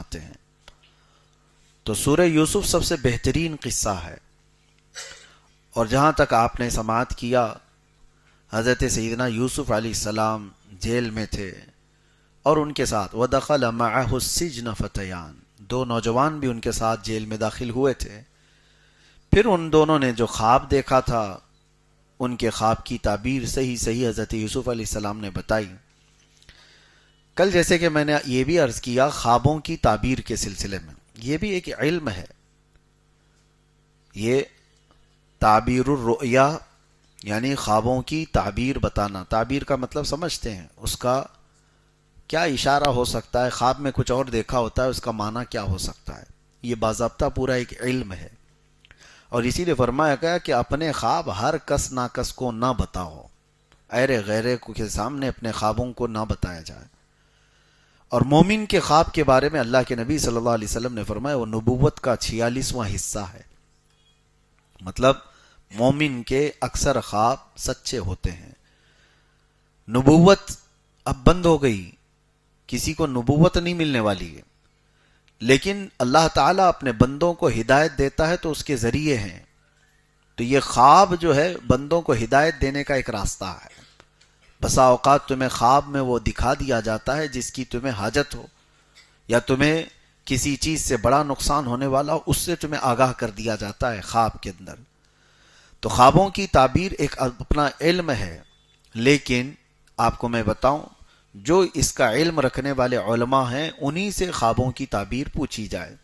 چاہتے ہیں. تو سورہ یوسف سب سے بہترین قصہ ہے. اور جہاں تک آپ نے سماعت کیا، حضرت سیدنا یوسف علیہ السلام جیل میں تھے اور ان کے ساتھ وَدَخَلَ مَعَهُ السِّجْنَ فَتَيَانِ، دو نوجوان بھی ان کے ساتھ جیل میں داخل ہوئے تھے. پھر ان دونوں نے جو خواب دیکھا تھا ان کے خواب کی تعبیر صحیح حضرت یوسف علیہ السلام نے بتائی. کل جیسے کہ میں نے یہ بھی عرض کیا، خوابوں کی تعبیر کے سلسلے میں یہ بھی ایک علم ہے. یہ تعبیر الرؤیا یعنی خوابوں کی تعبیر بتانا. تعبیر کا مطلب سمجھتے ہیں، اس کا کیا اشارہ ہو سکتا ہے. خواب میں کچھ اور دیکھا ہوتا ہے، اس کا معنی کیا ہو سکتا ہے. یہ باضابطہ پورا ایک علم ہے. اور اسی لیے فرمایا گیا کہ اپنے خواب ہر کس ناکس کو نہ بتاؤ، ایرے غیرے کے سامنے اپنے خوابوں کو نہ بتایا جائے. اور مومن کے خواب کے بارے میں اللہ کے نبی صلی اللہ علیہ وسلم نے فرمایا وہ نبوت کا 46واں حصہ ہے. مطلب مومن کے اکثر خواب سچے ہوتے ہیں. نبوت اب بند ہو گئی، کسی کو نبوت نہیں ملنے والی ہے، لیکن اللہ تعالیٰ اپنے بندوں کو ہدایت دیتا ہے تو اس کے ذریعے ہیں. تو یہ خواب جو ہے بندوں کو ہدایت دینے کا ایک راستہ ہے. بسا اوقات تمہیں خواب میں وہ دکھا دیا جاتا ہے جس کی تمہیں حاجت ہو، یا تمہیں کسی چیز سے بڑا نقصان ہونے والا ہو، اس سے تمہیں آگاہ کر دیا جاتا ہے خواب کے اندر. تو خوابوں کی تعبیر ایک اپنا علم ہے. لیکن آپ کو میں بتاؤں، جو اس کا علم رکھنے والے علماء ہیں انہی سے خوابوں کی تعبیر پوچھی جائے.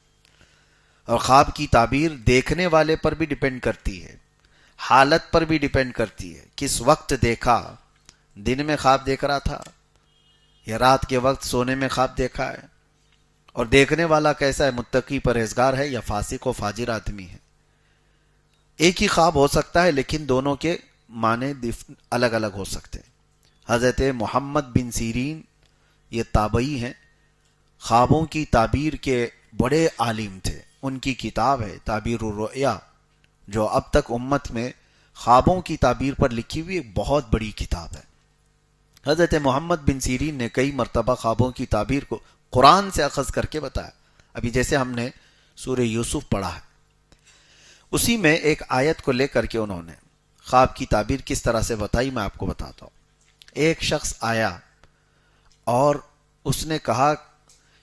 اور خواب کی تعبیر دیکھنے والے پر بھی ڈیپینڈ کرتی ہے، حالت پر بھی ڈیپینڈ کرتی ہے. کس وقت دیکھا، دن میں خواب دیکھ رہا تھا یا رات کے وقت سونے میں خواب دیکھا ہے، اور دیکھنے والا کیسا ہے، متقی پرہیزگار ہے یا فاسق و فاجر آدمی ہے. ایک ہی خواب ہو سکتا ہے لیکن دونوں کے معنی الگ الگ ہو سکتے ہیں. حضرت محمد بن سیرین یہ تابعی ہیں، خوابوں کی تعبیر کے بڑے عالم تھے. ان کی کتاب ہے تعبیر الرؤیا، جو اب تک امت میں خوابوں کی تعبیر پر لکھی ہوئی ایک بہت بڑی کتاب ہے. حضرت محمد بن سیرین نے کئی مرتبہ خوابوں کی تعبیر کو قرآن سے اخذ کر کے بتایا. ابھی جیسے ہم نے سورہ یوسف پڑھا ہے، اسی میں ایک آیت کو لے کر کے انہوں نے خواب کی تعبیر کس طرح سے بتائی میں آپ کو بتاتا ہوں. ایک شخص آیا اور اس نے کہا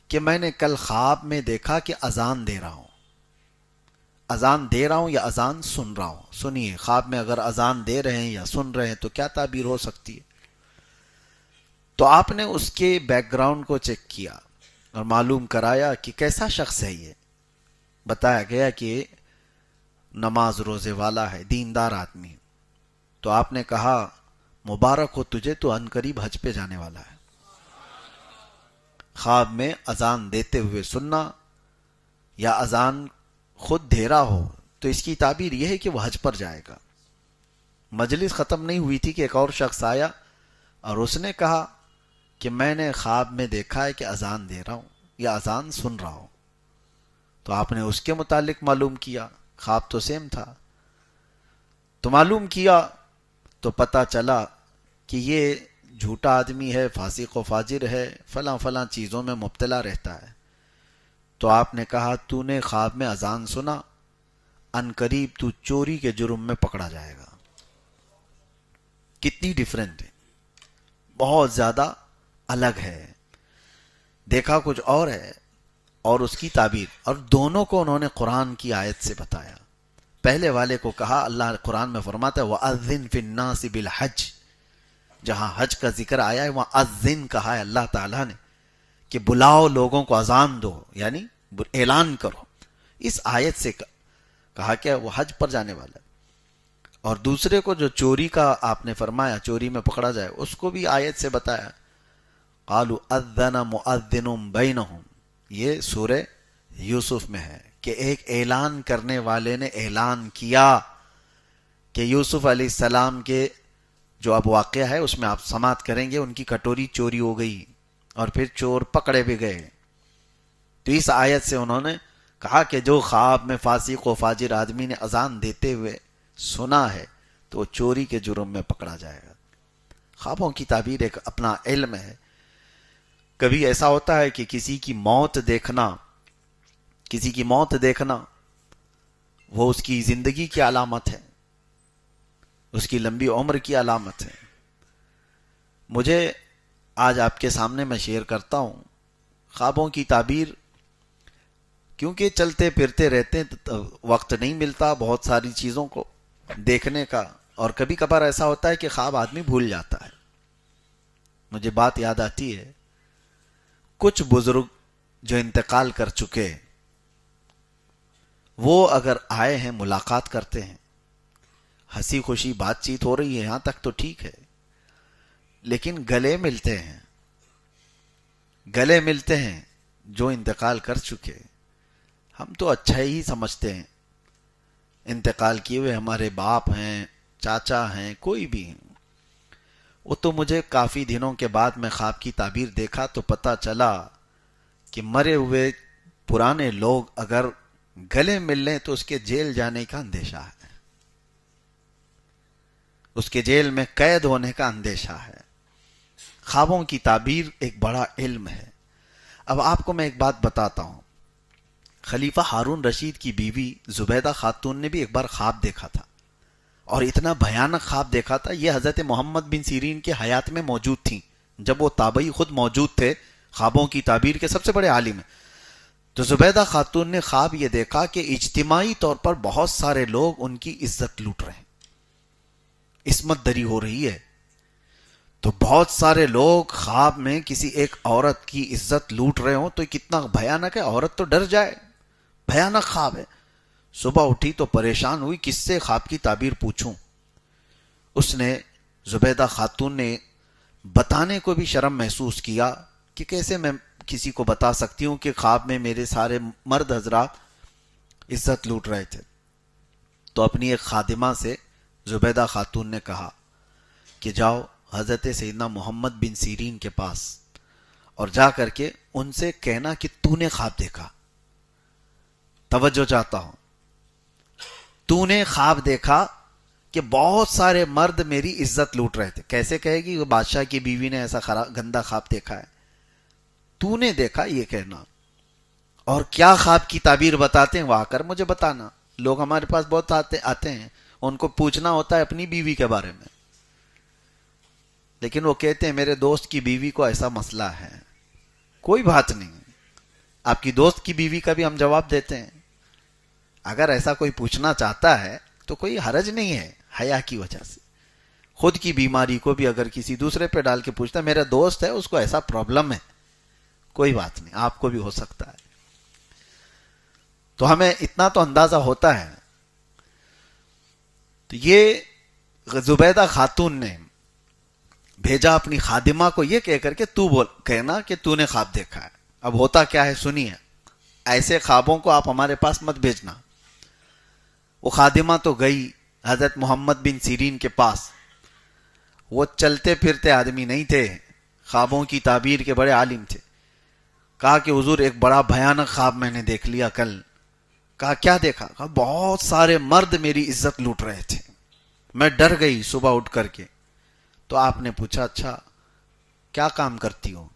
کہ میں نے کل خواب میں دیکھا کہ اذان دے رہا ہوں. اذان دے رہا ہوں یا اذان سن رہا ہوں. سنیے، خواب میں اگر اذان دے رہے ہیں یا سن رہے ہیں تو کیا تعبیر ہو سکتی ہے. تو آپ نے اس کے بیک گراؤنڈ کو چیک کیا اور معلوم کرایا کہ کیسا شخص ہے. یہ بتایا گیا کہ نماز روزے والا ہے، دیندار آدمی. تو آپ نے کہا مبارک ہو تجھے، تو عنقریب حج پہ جانے والا ہے. خواب میں اذان دیتے ہوئے سننا یا اذان خود دے رہا ہو تو اس کی تعبیر یہ ہے کہ وہ حج پر جائے گا. مجلس ختم نہیں ہوئی تھی کہ ایک اور شخص آیا اور اس نے کہا کہ میں نے خواب میں دیکھا ہے کہ اذان دے رہا ہوں یا اذان سن رہا ہوں. تو آپ نے اس کے متعلق معلوم کیا، خواب تو سیم تھا. تو معلوم کیا تو پتہ چلا کہ یہ جھوٹا آدمی ہے، فاسق و فاجر ہے، فلاں فلاں چیزوں میں مبتلا رہتا ہے. تو آپ نے کہا تو نے خواب میں اذان سنا، عنقریب تو چوری کے جرم میں پکڑا جائے گا. کتنی ڈیفرنٹ ہے، بہت زیادہ الگ ہے. دیکھا کچھ اور ہے اور اس کی تعبیر، اور دونوں کو انہوں نے قرآن کی آیت سے بتایا. پہلے والے کو کہا، اللہ قرآن میں فرماتا ہے وَأَذِّن فِي النَّاسِ بِالْحَجِّ، جہاں حج کا ذکر آیا ہے وہاں اذن کہا ہے اللہ تعالیٰ نے کہ بلاؤ لوگوں کو، اذان دو یعنی اعلان کرو. اس آیت سے کہا کہ وہ حج پر جانے والا ہے. اور دوسرے کو جو چوری کا آپ نے فرمایا چوری میں پکڑا جائے، اس کو بھی آیت سے بتایا. قَالُوا أَذَّنَ مُؤَذِّنٌ بَيْنَهُمْ، یہ سورہ یوسف میں ہے کہ ایک اعلان کرنے والے نے اعلان کیا کہ یوسف علیہ السلام کے جو اب واقعہ ہے اس میں آپ سماعت کریں گے، ان کی کٹوری چوری ہو گئی اور پھر چور پکڑے بھی گئے. تو اس آیت سے انہوں نے کہا کہ جو خواب میں فاسق و فاجر آدمی نے اذان دیتے ہوئے سنا ہے تو وہ چوری کے جرم میں پکڑا جائے گا. خوابوں کی تعبیر ایک اپنا علم ہے. کبھی ایسا ہوتا ہے کہ کسی کی موت دیکھنا کسی کی موت دیکھنا وہ اس کی زندگی کی علامت ہے، اس کی لمبی عمر کی علامت ہے۔ مجھے آج آپ کے سامنے میں شیئر کرتا ہوں خوابوں کی تعبیر، کیونکہ چلتے پھرتے رہتے ہیں تو وقت نہیں ملتا بہت ساری چیزوں کو دیکھنے کا، اور کبھی کبھار ایسا ہوتا ہے کہ خواب آدمی بھول جاتا ہے۔ مجھے بات یاد آتی ہے، کچھ بزرگ جو انتقال کر چکے، وہ اگر آئے ہیں ملاقات کرتے ہیں، ہنسی خوشی بات چیت ہو رہی ہے، یہاں تک تو ٹھیک ہے، لیکن گلے ملتے ہیں جو انتقال کر چکے، ہم تو اچھا ہی سمجھتے ہیں، انتقال کیے ہوئے ہمارے باپ ہیں، چاچا ہیں، کوئی بھی ہیں۔ وہ تو مجھے کافی دنوں کے بعد میں خواب کی تعبیر دیکھا تو پتا چلا کہ مرے ہوئے پرانے لوگ اگر گلے مل لیں تو اس کے جیل جانے کا اندیشہ ہے، اس کے جیل میں قید ہونے کا اندیشہ ہے۔ خوابوں کی تعبیر ایک بڑا علم ہے۔ اب آپ کو میں ایک بات بتاتا ہوں، خلیفہ ہارون رشید کی بیوی زبیدہ خاتون نے بھی ایک بار خواب دیکھا تھا، اور اتنا بھیانک خواب دیکھا تھا، یہ حضرت محمد بن سیرین کے حیات میں موجود تھیں، جب وہ تابعی خود موجود تھے، خوابوں کی تعبیر کے سب سے بڑے عالم ہیں۔ تو زبیدہ خاتون نے خواب یہ دیکھا کہ اجتماعی طور پر بہت سارے لوگ ان کی عزت لوٹ رہے ہیں، عصمت دری ہو رہی ہے۔ تو بہت سارے لوگ خواب میں کسی ایک عورت کی عزت لوٹ رہے ہوں تو کتنا بھیانک ہے، عورت تو ڈر جائے، بھیانک خواب ہے۔ صبح اٹھی تو پریشان ہوئی، کس سے خواب کی تعبیر پوچھوں۔ اس نے زبیدہ خاتون نے بتانے کو بھی شرم محسوس کیا کہ کیسے میں کسی کو بتا سکتی ہوں کہ خواب میں میرے سارے مرد حضرات عزت لوٹ رہے تھے۔ تو اپنی ایک خادمہ سے زبیدہ خاتون نے کہا کہ جاؤ حضرت سیدنا محمد بن سیرین کے پاس اور جا کر کے ان سے کہنا کہ تو نے خواب دیکھا، توجہ چاہتا ہوں، تو نے خواب دیکھا کہ بہت سارے مرد میری عزت لوٹ رہے تھے۔ کیسے کہے گی وہ بادشاہ کی بیوی نے ایسا گندا خواب دیکھا ہے؟ تو نے دیکھا یہ کہنا، اور کیا خواب کی تعبیر بتاتے ہیں وہ آ کر مجھے بتانا۔ لوگ ہمارے پاس بہت آتے ہیں، ان کو پوچھنا ہوتا ہے اپنی بیوی کے بارے میں، لیکن وہ کہتے ہیں میرے دوست کی بیوی کو ایسا مسئلہ ہے۔ کوئی بات نہیں، آپ کی دوست کی بیوی کا بھی ہم جواب دیتے ہیں۔ اگر ایسا کوئی پوچھنا چاہتا ہے تو کوئی حرج نہیں ہے، حیا کی وجہ سے۔ خود کی بیماری کو بھی اگر کسی دوسرے پہ ڈال کے پوچھتا ہے، میرا دوست ہے اس کو ایسا پرابلم ہے، کوئی بات نہیں، آپ کو بھی ہو سکتا ہے۔ تو ہمیں اتنا تو اندازہ ہوتا ہے۔ تو یہ زبیدہ خاتون نے بھیجا اپنی خادمہ کو یہ کہہ کر کے تو کہنا کہ تو نے خواب دیکھا ہے۔ اب ہوتا کیا ہے سنیے، ایسے خوابوں کو آپ ہمارے پاس مت بھیجنا۔ وہ خادمہ تو گئی حضرت محمد بن سیرین کے پاس، وہ چلتے پھرتے آدمی نہیں تھے، خوابوں کی تعبیر کے بڑے عالم تھے۔ کہا کہ حضور ایک بڑا بھیانک خواب میں نے دیکھ لیا کل۔ کہا کیا دیکھا؟ کہا بہت سارے مرد میری عزت لوٹ رہے تھے، میں ڈر گئی صبح اٹھ کر کے۔ تو آپ نے پوچھا اچھا کیا کام کرتی ہوں؟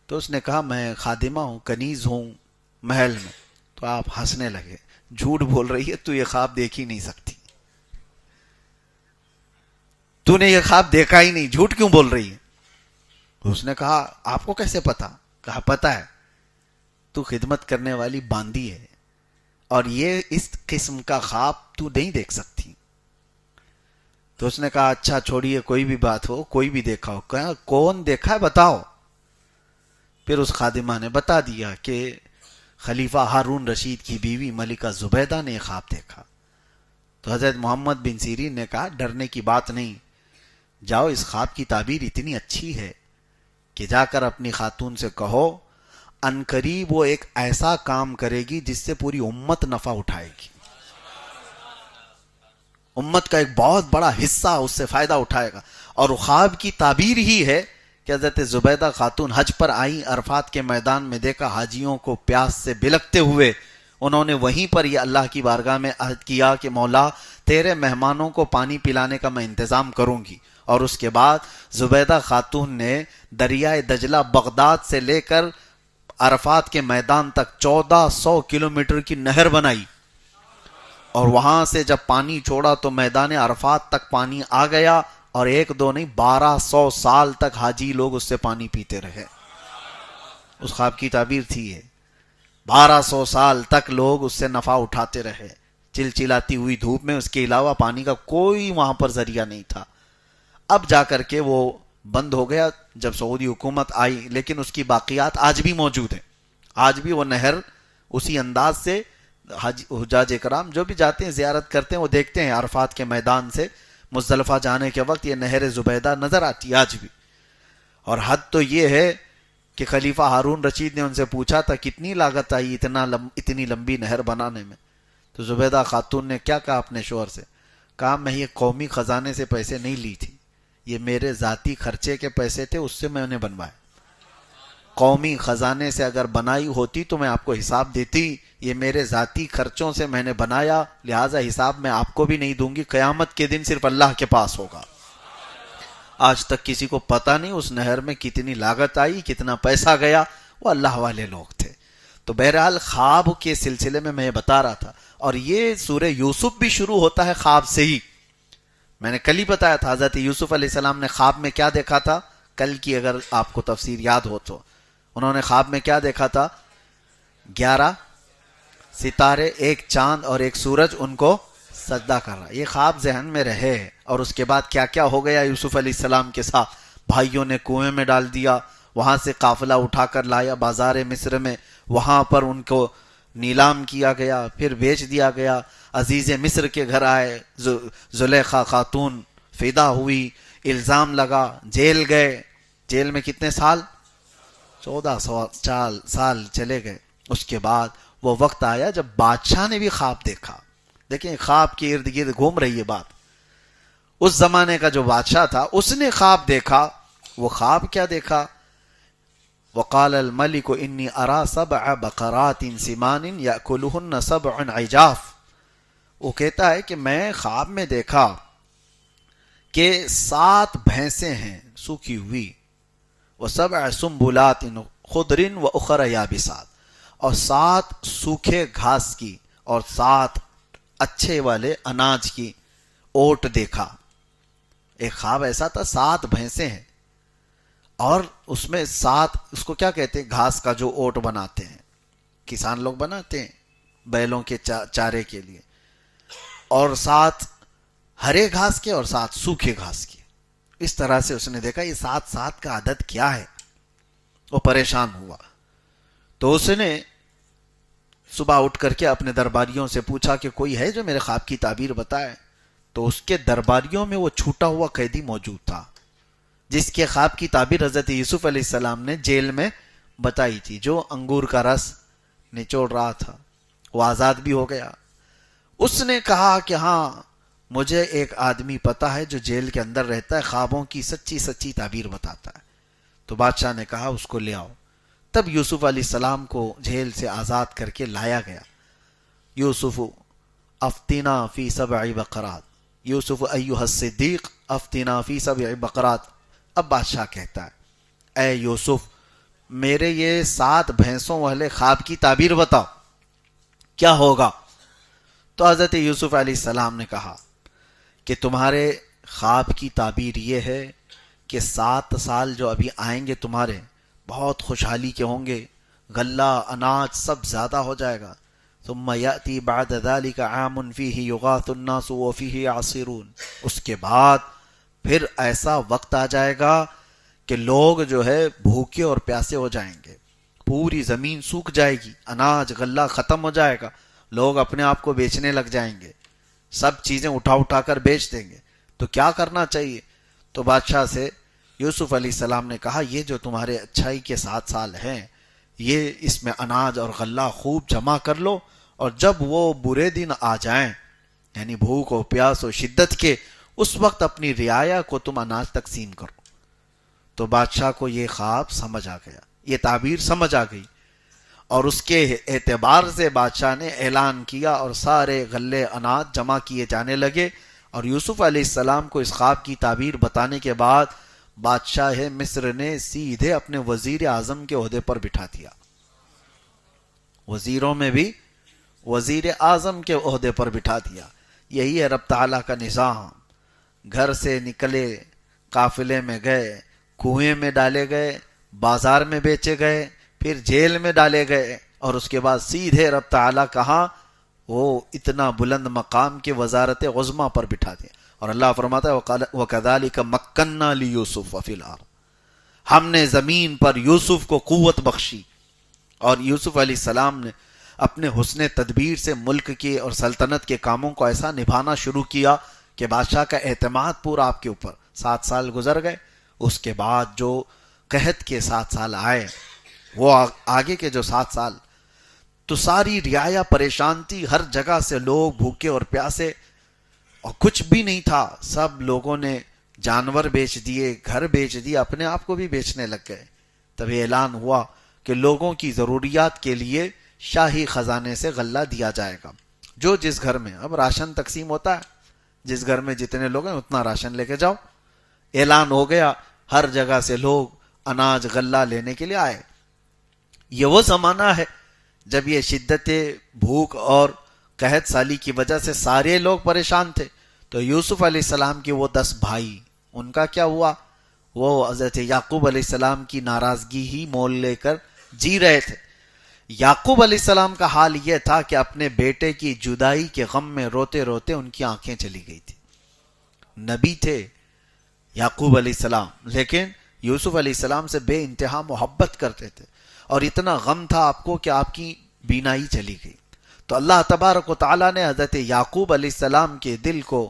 تو اس نے کہا میں خادمہ ہوں، کنیز ہوں محل میں۔ تو آپ ہنسنے لگے، جھوٹ بول رہی ہے، تو یہ خواب دیکھ ہی نہیں سکتی، تو نے یہ خواب دیکھا ہی نہیں، جھوٹ کیوں بول رہی ہے؟ اس نے کہا آپ کو کیسے پتا؟ کہا پتا ہے، تو خدمت کرنے والی باندی ہے، اور یہ اس قسم کا خواب تو نہیں دیکھ سکتی۔ تو اس نے کہا اچھا چھوڑیے، کوئی بھی بات ہو، کوئی بھی دیکھا ہو۔ کہا کون دیکھا ہے بتاؤ۔ پھر اس خادمہ نے بتا دیا کہ خلیفہ ہارون رشید کی بیوی ملکہ زبیدہ نے خواب دیکھا۔ تو حضرت محمد بن سیرین نے کہا ڈرنے کی بات نہیں، جاؤ اس خواب کی تعبیر اتنی اچھی ہے کہ جا کر اپنی خاتون سے کہو عنقریب وہ ایک ایسا کام کرے گی جس سے پوری امت نفع اٹھائے گی، امت کا ایک بہت بڑا حصہ اس سے فائدہ اٹھائے گا۔ اور خواب کی تعبیر ہی ہے کہ حضرت زبیدہ خاتون حج پر آئیں، عرفات کے میدان میں دیکھا حاجیوں کو پیاس سے بلکتے ہوئے، انہوں نے وہیں پر یہ اللہ کی بارگاہ میں عہد کیا کہ مولا تیرے مہمانوں کو پانی پلانے کا میں انتظام کروں گی۔ اور اس کے بعد زبیدہ خاتون نے دریائے دجلہ بغداد سے لے کر عرفات کے میدان تک 1400 کلومیٹر کی نہر بنائی، اور وہاں سے جب پانی چھوڑا تو میدان عرفات تک پانی آ گیا، اور 1 2 نہیں 1200 سال تک حاجی لوگ اس سے پانی پیتے رہے۔ اس خواب کی تعبیر تھی یہ، 1200 سال تک لوگ اس سے نفع اٹھاتے رہے چلچلاتی ہوئی دھوپ میں، اس کے علاوہ پانی کا کوئی وہاں پر ذریعہ نہیں تھا۔ اب جا کر کے وہ بند ہو گیا جب سعودی حکومت آئی، لیکن اس کی باقیات آج بھی موجود ہیں۔ آج بھی وہ نہر اسی انداز سے حجاج کرام جو بھی جاتے ہیں زیارت کرتے ہیں وہ دیکھتے ہیں، عرفات کے میدان سے مزدلفہ جانے کے وقت یہ نہر زبیدہ نظر آتی ہے آج بھی۔ اور حد تو یہ ہے کہ خلیفہ ہارون رشید نے ان سے پوچھا تھا کتنی لاگت آئی اتنی لمبی نہر بنانے میں، تو زبیدہ خاتون نے کیا کہا اپنے شوہر سے، کہا میں یہ قومی خزانے سے پیسے نہیں لی تھی، یہ میرے ذاتی خرچے کے پیسے تھے، اس سے میں نے بنوائے۔ قومی خزانے سے اگر بنائی ہوتی تو میں آپ کو حساب دیتی، یہ میرے ذاتی خرچوں سے میں نے بنایا، لہٰذا حساب میں آپ کو بھی نہیں دوں گی، قیامت کے دن صرف اللہ کے پاس ہوگا۔ آج تک کسی کو پتہ نہیں اس نہر میں کتنی لاگت آئی، کتنا پیسہ گیا، وہ اللہ والے لوگ تھے۔ تو بہرحال خواب کے سلسلے میں یہ بتا رہا تھا، اور یہ سورہ یوسف بھی شروع ہوتا ہے خواب سے ہی۔ میں نے کل ہی بتایا تھا حضرت یوسف علیہ السلام نے خواب میں کیا دیکھا تھا، کل کی اگر آپ کو تفسیر یاد ہو تو انہوں نے خواب میں کیا دیکھا تھا، 11 ستارے، 1 چاند اور 1 سورج ان کو سجدہ کر رہا۔ یہ خواب ذہن میں رہے، اور اس کے بعد کیا کیا ہو گیا یوسف علیہ السلام کے ساتھ، بھائیوں نے کنویں میں ڈال دیا، وہاں سے قافلہ اٹھا کر لایا بازار مصر میں، وہاں پر ان کو نیلام کیا گیا، پھر بیچ دیا گیا، عزیز مصر کے گھر آئے، زلیخا خاتون فدا ہوئی، الزام لگا، جیل گئے، جیل میں کتنے سال، 1400 سال چلے گئے۔ اس کے بعد وہ وقت آیا جب بادشاہ نے بھی خواب دیکھا۔ دیکھیں خواب کے ارد گرد گھوم رہی ہے بات۔ اس زمانے کا جو بادشاہ تھا اس نے خواب دیکھا۔ وہ خواب کیا دیکھا، وقال الملك انی ارى 7 بقرات سمان یاکلهن 7 عجاف۔ وہ کہتا ہے کہ میں خواب میں دیکھا کہ 7 بھینسیں ہیں سوکھی ہوئی، و7 سنبلات خضر واخر یابسات، اور 7 سوکھے گھاس کی اور 7 اچھے والے اناج کی اوٹ دیکھا۔ ایک خواب ایسا تھا 7 بھینسیں ہیں، اور اس میں 7، اس کو کیا کہتے ہیں، گھاس کا جو اوٹ بناتے ہیں کسان لوگ بناتے ہیں بیلوں کے چارے کے لیے، اور 7 ہرے گھاس کے اور 7 سوکھے گھاس کے۔ اس طرح سے اس نے دیکھا یہ 7 کا عدد کیا ہے، وہ پریشان ہوا۔ تو اس نے صبح اٹھ کر کے اپنے درباریوں سے پوچھا کہ کوئی ہے جو میرے خواب کی تعبیر بتائے، تو اس کے درباریوں میں وہ چھوٹا ہوا قیدی موجود تھا جس کے خواب کی تعبیر حضرت یوسف علیہ السلام نے جیل میں بتائی تھی، جو انگور کا رس نچوڑ رہا تھا، وہ آزاد بھی ہو گیا۔ اس نے کہا کہ ہاں مجھے ایک آدمی پتا ہے جو جیل کے اندر رہتا ہے، خوابوں کی سچی سچی تعبیر بتاتا ہے۔ تو بادشاہ نے کہا اس کو لے آؤ۔ تب یوسف علیہ السلام کو جیل سے آزاد کر کے لایا گیا۔ یوسف افتنا فی 7 بقرات، یوسف ایھا الصدیق افتنا فی 7 بقرات۔ اب بادشاہ کہتا ہے اے یوسف میرے یہ 7 بھینسوں والے خواب کی تعبیر بتاؤ کیا ہوگا۔ تو حضرت یوسف علیہ السلام نے کہا کہ تمہارے خواب کی تعبیر یہ ہے کہ 7 سال جو ابھی آئیں گے تمہارے بہت خوشحالی کے ہوں گے، غلہ اناج سب زیادہ ہو جائے گا۔ ثم یأتی بعد ذلك عام فیہ یغاث الناس وفیہ یعصرون، اس کے بعد پھر ایسا وقت آ جائے گا کہ لوگ جو ہے بھوکے اور پیاسے ہو جائیں گے، پوری زمین سوکھ جائے گی، اناج غلہ ختم ہو جائے گا، لوگ اپنے آپ کو بیچنے لگ جائیں گے، سب چیزیں اٹھا اٹھا کر بیچ دیں گے، تو کیا کرنا چاہیے؟ تو بادشاہ سے یوسف علیہ السلام نے کہا یہ جو تمہارے اچھائی کے 7 سال ہیں یہ اس میں اناج اور غلہ خوب جمع کر لو، اور جب وہ برے دن آ جائیں یعنی بھوک و پیاس و شدت کے، اس وقت اپنی رعایا کو تم اناج تقسیم کرو۔ تو بادشاہ کو یہ خواب سمجھ آ گیا، یہ تعبیر سمجھ آ گئی، اور اس کے اعتبار سے بادشاہ نے اعلان کیا اور سارے غلے اناج جمع کیے جانے لگے۔ اور یوسف علیہ السلام کو اس خواب کی تعبیر بتانے کے بعد بادشاہ مصر نے سیدھے اپنے وزیر اعظم کے عہدے پر بٹھا دیا۔ وزیروں میں بھی وزیر اعظم کے عہدے پر بٹھا دیا. یہی ہے رب تعالیٰ کا نظام. گھر سے نکلے، قافلے میں گئے، کنویں میں ڈالے گئے، بازار میں بیچے گئے، پھر جیل میں ڈالے گئے، اور اس کے بعد سیدھے رب تعالیٰ کہاں وہ اتنا بلند مقام کی وزارت عظمیٰ پر بٹھا دیا. اور اللہ فرماتا ہے وَكَذَلِكَ مَكَّنَّا لِيُوسُفَ فِي الْأَرْضِ، ہم نے زمین پر یوسف کو قوت بخشی. اور یوسف علیہ السلام نے اپنے حسن تدبیر سے ملک کے اور سلطنت کے کاموں کو ایسا نبھانا شروع کیا کہ بادشاہ کا اعتماد پورا آپ کے اوپر. 7 سال گزر گئے. اس کے بعد جو قحط کے 7 سال آئے، وہ آگے کے جو 7 سال، تو ساری رعایا پریشان تھی. ہر جگہ سے لوگ بھوکے اور پیاسے، اور کچھ بھی نہیں تھا. سب لوگوں نے جانور بیچ دیے، گھر بیچ دیے، اپنے آپ کو بھی بیچنے لگ گئے. تبھی اعلان ہوا کہ لوگوں کی ضروریات کے لیے شاہی خزانے سے غلہ دیا جائے گا. جو جس گھر میں، اب راشن تقسیم ہوتا ہے، جس گھر میں جتنے لوگ ہیں اتنا راشن لے کے جاؤ. اعلان ہو گیا، ہر جگہ سے لوگ اناج غلہ لینے کے لیے آئے. یہ وہ زمانہ ہے جب یہ شدت بھوک اور قحط سالی کی وجہ سے سارے لوگ پریشان تھے. تو یوسف علیہ السلام کے وہ 10 بھائی، ان کا کیا ہوا؟ وہ حضرت یعقوب علیہ السلام کی ناراضگی ہی مول لے کر جی رہے تھے. یعقوب علیہ السلام کا حال یہ تھا کہ اپنے بیٹے کی جدائی کے غم میں روتے روتے ان کی آنکھیں چلی گئی تھی. نبی تھے یعقوب علیہ السلام، لیکن یوسف علیہ السلام سے بے انتہا محبت کرتے تھے، اور اتنا غم تھا آپ کو کہ آپ کی بینائی چلی گئی. تو اللہ تبارک و تعالیٰ نے حضرت یعقوب علیہ السلام کے دل کو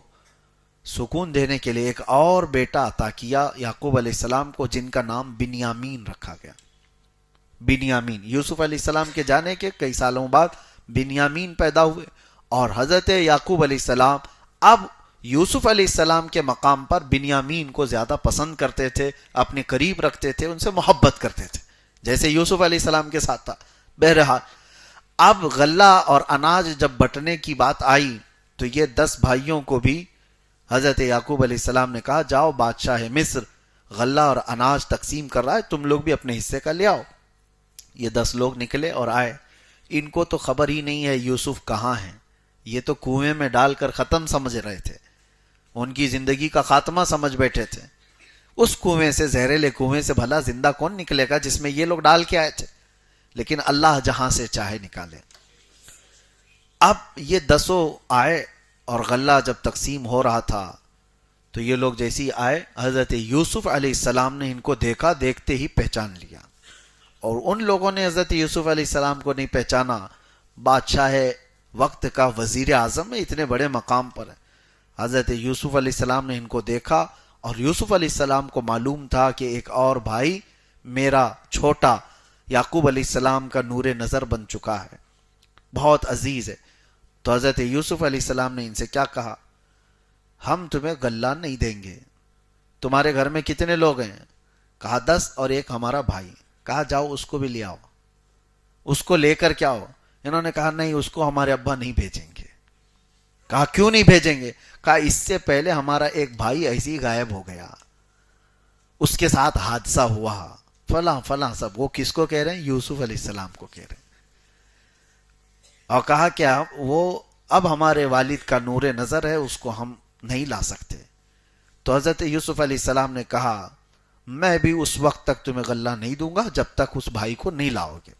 سکون دینے کے لیے ایک اور بیٹا عطا کیا یعقوب علیہ السلام کو، جن کا نام بنیامین رکھا گیا. بنیامین، یوسف علیہ السلام کے جانے کے کئی سالوں بعد بنیامین پیدا ہوئے. اور حضرت یعقوب علیہ السلام اب یوسف علیہ السلام کے مقام پر بنیامین کو زیادہ پسند کرتے تھے، اپنے قریب رکھتے تھے، ان سے محبت کرتے تھے، جیسے یوسف علیہ السلام کے ساتھ تھا. بہرحال اب غلہ اور اناج جب بٹنے کی بات آئی تو یہ 10 بھائیوں کو بھی حضرت یعقوب علیہ السلام نے کہا جاؤ، بادشاہ مصر غلہ اور اناج تقسیم کر رہا ہے، تم لوگ بھی اپنے حصے کا لے آؤ. یہ 10 لوگ نکلے اور آئے. ان کو تو خبر ہی نہیں ہے یوسف کہاں ہیں. یہ تو کنویں میں ڈال کر ختم سمجھ رہے تھے، ان کی زندگی کا خاتمہ سمجھ بیٹھے تھے. اس کنویں سے، زہریلے کنویں سے بھلا زندہ کون نکلے گا جس میں یہ لوگ ڈال کے آئے تھے؟ لیکن اللہ جہاں سے چاہے نکالے. اب یہ 10 آئے اور غلہ جب تقسیم ہو رہا تھا تو یہ لوگ جیسی آئے، حضرت یوسف علیہ السلام نے ان کو دیکھا، دیکھتے ہی پہچان لیا. اور ان لوگوں نے حضرت یوسف علیہ السلام کو نہیں پہچانا. بادشاہ وقت کا وزیر اعظم ہے، اتنے بڑے مقام پر ہے. حضرت یوسف علیہ السلام نے ان کو دیکھا، اور یوسف علیہ السلام کو معلوم تھا کہ ایک اور بھائی میرا چھوٹا یعقوب علیہ السلام کا نور نظر بن چکا ہے، بہت عزیز ہے. تو حضرت یوسف علیہ السلام نے ان سے کیا کہا؟ ہم تمہیں غلہ نہیں دیں گے. تمہارے گھر میں کتنے لوگ ہیں؟ کہا 10 اور ایک ہمارا بھائی. کہا جاؤ اس کو بھی لے آؤ، اس کو لے کر کیا ہو؟ انہوں نے کہا نہیں، اس کو ہمارے ابا نہیں بھیجیں گے. کہا کیوں نہیں بھیجیں گے؟ کہا اس سے پہلے ہمارا ایک بھائی ایسے ہی غائب ہو گیا، اس کے ساتھ حادثہ ہوا فلاں فلاں سب. وہ کس کو کہہ رہے ہیں؟ یوسف علیہ السلام کو کہہ رہے ہیں. اور کہا کیا وہ اب ہمارے والد کا نور نظر ہے، اس کو ہم نہیں لا سکتے. تو حضرت یوسف علیہ السلام نے کہا میں بھی اس وقت تک تمہیں غلہ نہیں دوں گا جب تک اس بھائی کو نہیں لاؤ گے.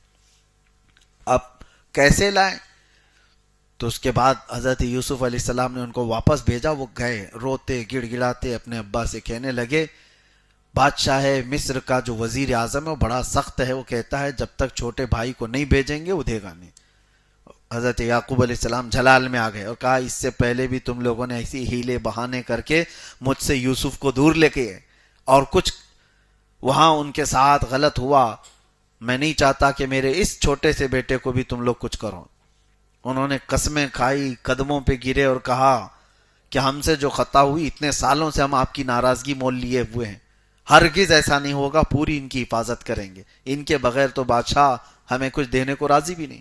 اب کیسے لائیں؟ تو اس کے بعد حضرت یوسف علیہ السلام نے ان کو واپس بھیجا. وہ گئے روتے گڑ گڑاتے اپنے ابا سے کہنے لگے بادشاہ مصر کا جو وزیر اعظم ہے وہ بڑا سخت ہے، وہ کہتا ہے جب تک چھوٹے بھائی کو نہیں بھیجیں گے وہ دے گا نہیں. حضرت یعقوب علیہ السلام جلال میں آ گئے اور کہا اس سے پہلے بھی تم لوگوں نے ایسی ہیلے بہانے کر کے مجھ سے یوسف کو دور لے کے، اور کچھ وہاں ان کے ساتھ غلط ہوا. میں نہیں چاہتا کہ میرے اس چھوٹے سے بیٹے کو بھی تم لوگ کچھ کرو. انہوں نے قسمیں کھائی، قدموں پہ گرے اور کہا کہ ہم سے جو خطا ہوئی، اتنے سالوں سے ہم آپ کی ناراضگی مول لیے ہوئے ہیں، ہرگز ایسا نہیں ہوگا، پوری ان کی حفاظت کریں گے، ان کے بغیر تو بادشاہ ہمیں کچھ دینے کو راضی بھی نہیں.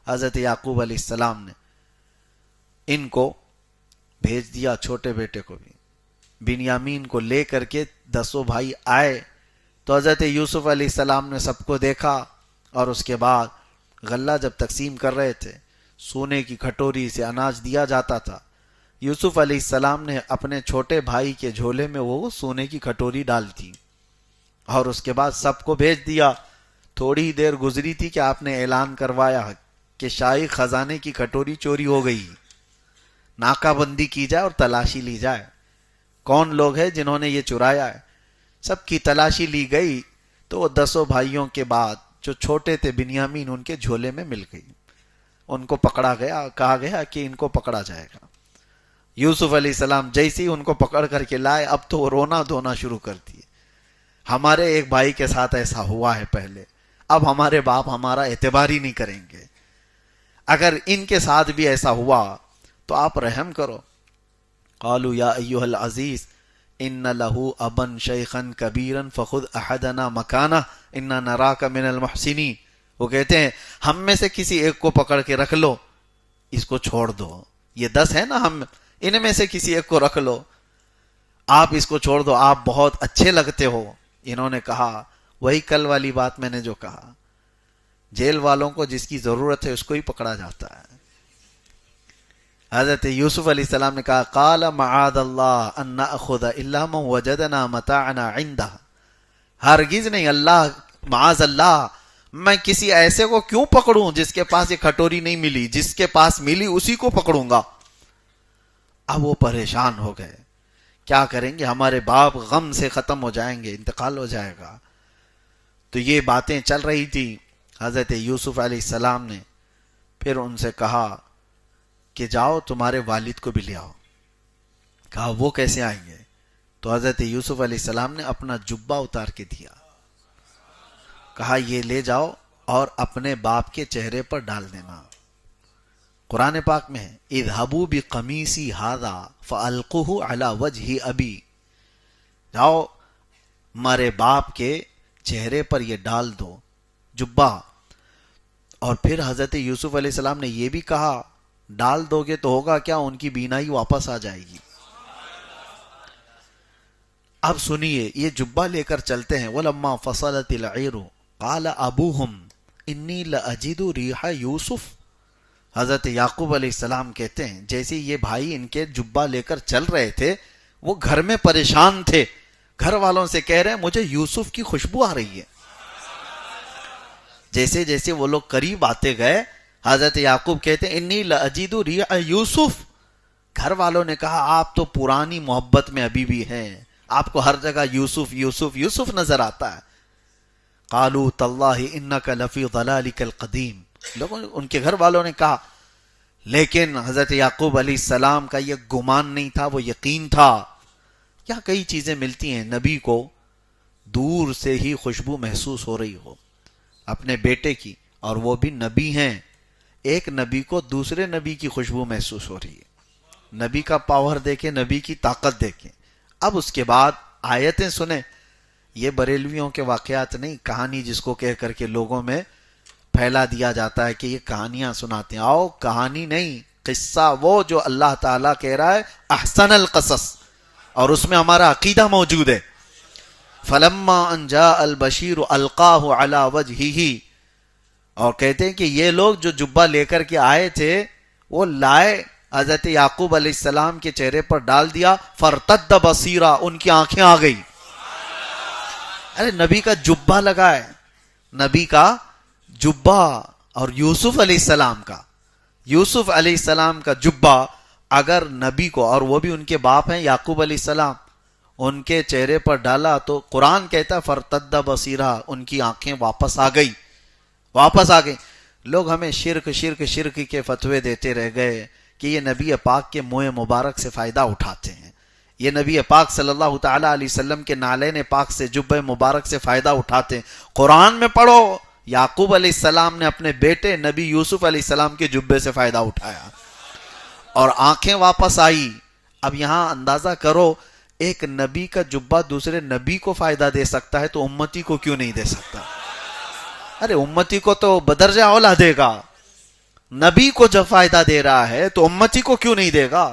حضرت یعقوب علیہ السلام نے ان کو بھیج دیا، چھوٹے بیٹے کو بھی. بنیامین کو لے کر کے 10 بھائی آئے تو حضرت یوسف علیہ السلام نے سب کو دیکھا، اور اس کے بعد غلہ جب تقسیم کر رہے تھے سونے کی کھٹوری سے اناج دیا جاتا تھا. یوسف علیہ السلام نے اپنے چھوٹے بھائی کے جھولے میں وہ سونے کی کھٹوری ڈال دی اور اس کے بعد سب کو بھیج دیا. تھوڑی دیر گزری تھی کہ آپ نے اعلان کروایا کہ شاہی خزانے کی کھٹوری چوری ہو گئی، ناکہ بندی کی جائے اور تلاشی لی جائے. کون لوگ ہیں جنہوں نے یہ چرایا ہے؟ سب کی تلاشی لی گئی تو وہ 10 بھائیوں کے بعد جو چھوٹے تھے بنیامین ان کے جھولے میں مل گئی. ان کو پکڑا گیا، کہا گیا کہ ان کو پکڑا جائے گا. یوسف علیہ السلام جیسے ہی ان کو پکڑ کر کے لائے اب تو وہ رونا دھونا شروع کر دیے. ہمارے ایک بھائی کے ساتھ ایسا ہوا ہے پہلے، اب ہمارے باپ ہمارا اعتبار ہی نہیں کریں گے. اگر ان کے ساتھ بھی ایسا ہوا تو آپ رحم کرو. قالوا یا ایھا العزیز ان لہ ابا شیخا کبیرا فخذ احدنا مکانہ انا نراک من المحسنین. وہ کہتے ہیں ہم میں سے کسی ایک کو پکڑ کے رکھ لو، اس کو چھوڑ دو. یہ 10 ہے نا، ہم ان میں سے کسی ایک کو رکھ لو، آپ اس کو چھوڑ دو، آپ بہت اچھے لگتے ہو. انہوں نے کہا وہی کل والی بات میں نے جو کہا، جیل والوں کو جس کی ضرورت ہے اس کو ہی پکڑا جاتا ہے. حضرت یوسف علیہ السلام نے کہا قال معاذ اللہ ان ناخذ الا من وجدنا متاعنا عنده. ہرگز نہیں، اللہ معاذ اللہ، میں کسی ایسے کو کیوں پکڑوں جس کے پاس یہ کھٹوری نہیں ملی، جس کے پاس ملی اسی کو پکڑوں گا. اب وہ پریشان ہو گئے، کیا کریں گے، ہمارے باپ غم سے ختم ہو جائیں گے، انتقال ہو جائے گا. تو یہ باتیں چل رہی تھی. حضرت یوسف علیہ السلام نے پھر ان سے کہا کہ جاؤ تمہارے والد کو بھی لے آؤ. کہا وہ کیسے آئیں گے؟ تو حضرت یوسف علیہ السلام نے اپنا جبہ اتار کے دیا، کہا یہ لے جاؤ اور اپنے باپ کے چہرے پر ڈال دینا. قرآن پاک میں ہے اذهبوا بقمیصی ھذا فالقوه علی وجہ ابی. جاؤ ہمارے باپ کے چہرے پر یہ ڈال دو جبہ. اور پھر حضرت یوسف علیہ السلام نے یہ بھی کہا ڈال دو گے تو ہوگا کیا، ان کی بینائی واپس آ جائے گی. اب سنیے، یہ جبہ لے کر چلتے ہیں. وَلَمَّا فَصَلَتِ الْعِيرُ قَالَ أَبُوهُمْ إِنِّي لَأَجِدُ رِيحَ يُوسُف. حضرت یعقوب علیہ السلام کہتے ہیں جیسے یہ بھائی ان کے جبہ لے کر چل رہے تھے وہ گھر میں پریشان تھے، گھر والوں سے کہہ رہے ہیں مجھے یوسف کی خوشبو آ رہی ہے. جیسے جیسے وہ لوگ قریب آتے گئے حضرت یعقوب کہتے ہیں انی لأجد ریح یوسف. گھر والوں نے کہا آپ تو پرانی محبت میں ابھی بھی ہیں، آپ کو ہر جگہ یوسف یوسف یوسف نظر آتا ہے. قالوا تاللہ انک لفی ضلالک القدیم. لوگوں ان کے گھر والوں نے کہا، لیکن حضرت یعقوب علیہ السلام کا یہ گمان نہیں تھا، وہ یقین تھا. کیا کئی چیزیں ملتی ہیں نبی کو دور سے ہی خوشبو محسوس ہو رہی ہو اپنے بیٹے کی، اور وہ بھی نبی ہیں. ایک نبی کو دوسرے نبی کی خوشبو محسوس ہو رہی ہے. نبی کا پاور دیکھیں، نبی کی طاقت دیکھیں. اب اس کے بعد آیتیں سنیں. یہ بریلویوں کے واقعات نہیں، کہانی جس کو کہہ کر کے لوگوں میں پھیلا دیا جاتا ہے کہ یہ کہانیاں سناتے ہیں. آؤ کہانی نہیں، قصہ وہ جو اللہ تعالیٰ کہہ رہا ہے احسن القصص، اور اس میں ہمارا عقیدہ موجود ہے. فلما ان جاء البشیر القاہ علی وجہہ. اور کہتے ہیں کہ یہ لوگ جو جبہ لے کر کے آئے تھے وہ لائے، حضرت یعقوب علیہ السلام کے چہرے پر ڈال دیا. فرتد بصیرا، ان کی آنکھیں آ گئی. ارے نبی کا جبہ لگا ہے، نبی کا جبہ، اور یوسف علیہ السلام کا جبہ اگر نبی کو، اور وہ بھی ان کے باپ ہیں یعقوب علیہ السلام، ان کے چہرے پر ڈالا تو قرآن کہتا ہے فرتد بصیرہ، ان کی آنکھیں واپس آ گئی. لوگ ہمیں شرک شرک شرک کے فتوے دیتے رہ گئے کہ یہ نبی پاک کے منہ مبارک سے فائدہ اٹھاتے ہیں، یہ نبی پاک صلی اللہ تعالی علیہ وسلم کے نالین پاک سے جبہ مبارک سے فائدہ اٹھاتے ہیں. قرآن میں پڑھو یعقوب علیہ السلام نے اپنے بیٹے نبی یوسف علیہ السلام کے جبے سے فائدہ اٹھایا اور آنکھیں واپس آئی. اب یہاں اندازہ کرو ایک نبی کا جبہ دوسرے نبی کو فائدہ دے سکتا ہے تو امتی کو کیوں نہیں دے سکتا؟ ارے امتی کو تو بدرجہ اولا دے گا، نبی کو جب فائدہ دے رہا ہے تو امتی کو کیوں نہیں دے گا؟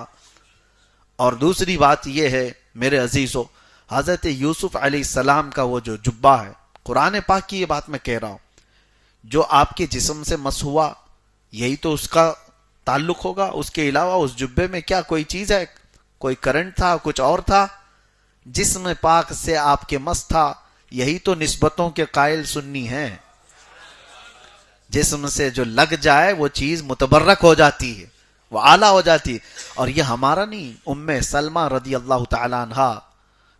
اور دوسری بات یہ ہے میرے عزیزو، حضرت یوسف علیہ السلام کا وہ جو جبہ ہے، قرآن پاک کی یہ بات میں کہہ رہا ہوں، جو آپ کے جسم سے مس ہوا یہی تو اس کا تعلق ہوگا. اس کے علاوہ اس جبے میں کیا کوئی چیز ہے؟ کوئی کرنٹ تھا؟ کچھ اور تھا؟ جسم پاک سے آپ کے مس تھا. یہی تو نسبتوں کے قائل سنی ہیں. جسم سے جو لگ جائے وہ چیز متبرک ہو جاتی ہے, وہ اعلیٰ ہو جاتی ہے. اور یہ ہمارا نہیں, ام سلمہ رضی اللہ تعالی عنہا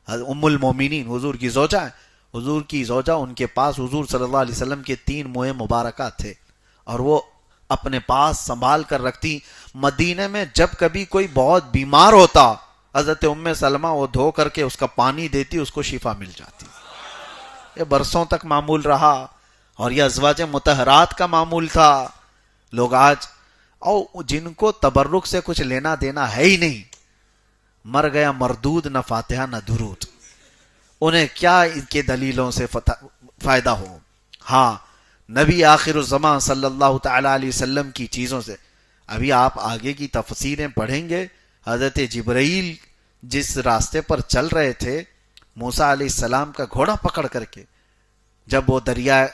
ام المومنین حضور کی زوجہ ہیں. حضور کی زوجہ, ان کے پاس حضور صلی اللہ علیہ وسلم کے 3 موئے مبارکہ تھے اور وہ اپنے پاس سنبھال کر رکھتی. مدینے میں جب کبھی کوئی بہت بیمار ہوتا, حضرت ام سلمہ وہ دھو کر کے اس کا پانی دیتی, اس کو شفا مل جاتی. یہ برسوں تک معمول رہا اور یہ ازواج مطہرات کا معمول تھا. لوگ آج اور جن کو تبرک سے کچھ لینا دینا ہے ہی نہیں, مر گیا مردود, نہ فاتحہ نہ درود, انہیں کیا ان کے دلیلوں سے فائدہ ہو. ہاں, نبی آخر الزمان صلی اللہ تعالی علیہ وسلم کی چیزوں سے. ابھی آپ آگے کی تفسیریں پڑھیں گے. حضرت جبرائیل جس راستے پر چل رہے تھے موسیٰ علیہ السلام کا گھوڑا پکڑ کر کے, جب وہ دریا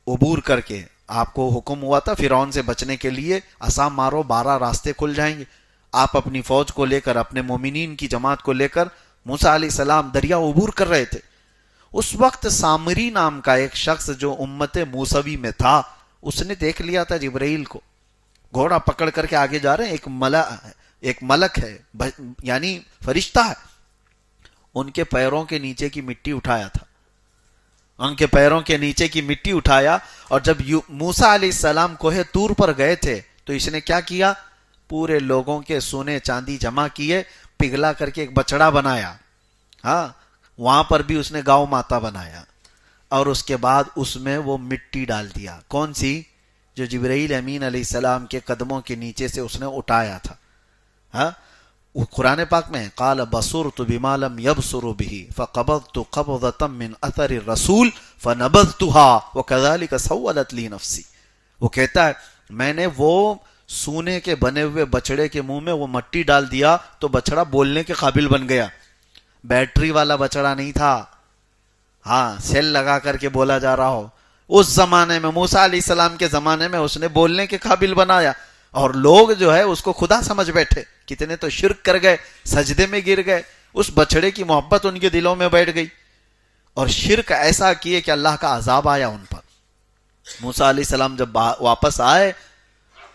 عبور کر کے, آپ کو حکم ہوا تھا فرعون سے بچنے کے لیے عصا مارو 12 راستے کھل جائیں گے. آپ اپنی فوج کو لے کر, اپنے مومنین کی جماعت کو لے کر موسیٰ علیہ السلام دریا عبور کر رہے تھے. اس وقت سامری نام کا ایک شخص جو امت موسوی میں تھا, اس نے دیکھ لیا تھا جبرائیل کو گھوڑا پکڑ کر کے آگے جا رہے ہیں. ایک ملک ہے, یعنی فرشتہ ہے. ان کے پیروں کے نیچے کی مٹی اٹھایا تھا, ان کے پیروں کے نیچے کی مٹی اٹھایا. اور جب موسیٰ علیہ السلام کوہ طور پر گئے تھے تو اس نے کیا کیا, پورے لوگوں کے سونے چاندی جمع کیے, پگھلا کر کے ایک بچڑا بنایا. ہاں, وہاں پر بھی اس نے گاؤں ماتا بنایا اور اس کے بعد اس میں وہ مٹی ڈال دیا. کون سی؟ جو جبرائیل امین علیہ السلام کے قدموں کے نیچے سے اس نے اٹھایا تھا. ہاں, قرآن پاک میں قال بصرت بما لم يبصروا به فقبضت قبضة من اثر الرسول فنبذتها وكذلك سولت لي نفسي. وہ کہتا ہے میں نے وہ سونے کے بنے ہوئے بچڑے کے منہ میں وہ مٹی ڈال دیا تو بچڑا بولنے کے قابل بن گیا. بیٹری والا بچڑا نہیں تھا, ہاں سیل لگا کر کے بولا جا رہا ہو. اس زمانے میں موسیٰ علیہ السلام کے زمانے میں اس نے بولنے کے قابل بنایا. اور لوگ جو ہے اس کو خدا سمجھ بیٹھے. کتنے تو شرک کر گئے, سجدے میں گر گئے. اس بچڑے کی محبت ان کے دلوں میں بیٹھ گئی اور شرک ایسا کیے کہ اللہ کا عذاب آیا ان پر. موسیٰ علیہ السلام جب واپس آئے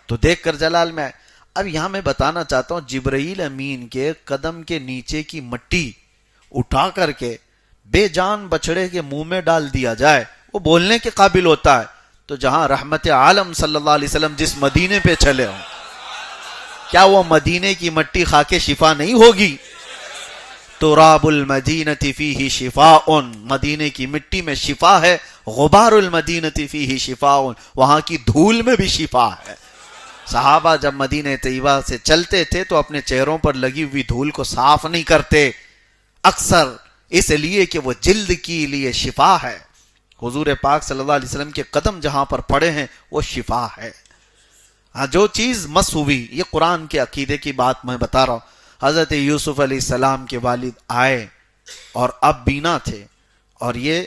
تو دیکھ کر جلال میں آئے. اب یہاں میں بتانا چاہتا ہوں, جبرائیل امین کے قدم کے نیچے کی مٹی اٹھا کر کے بے جان بچڑے کے منہ میں ڈال دیا جائے, وہ بولنے کے قابل ہوتا ہے. تو جہاں رحمت عالم صلی اللہ علیہ وسلم جس مدینے پہ چلے ہوں, کیا وہ مدینے کی مٹی کھا کے شفا نہیں ہوگی؟ تراب المدینۃ فیہ شفاء, مدینے کی مٹی میں شفا ہے. غبار المدینۃ فیہ شفاء, وہاں کی دھول میں بھی شفا ہے. صحابہ جب مدینہ طیبہ سے چلتے تھے تو اپنے چہروں پر لگی ہوئی دھول کو صاف نہیں کرتے, اکثر اس لیے کہ وہ جلد کے لیے شفا ہے. حضور پاک صلی اللہ علیہ وسلم کے قدم جہاں پر پڑے ہیں وہ شفا ہے. جو چیز مس ہوئی, یہ قرآن کے عقیدے کی بات میں بتا رہا ہوں. حضرت یوسف علیہ السلام کے والد آئے اور اب بینا تھے, اور یہ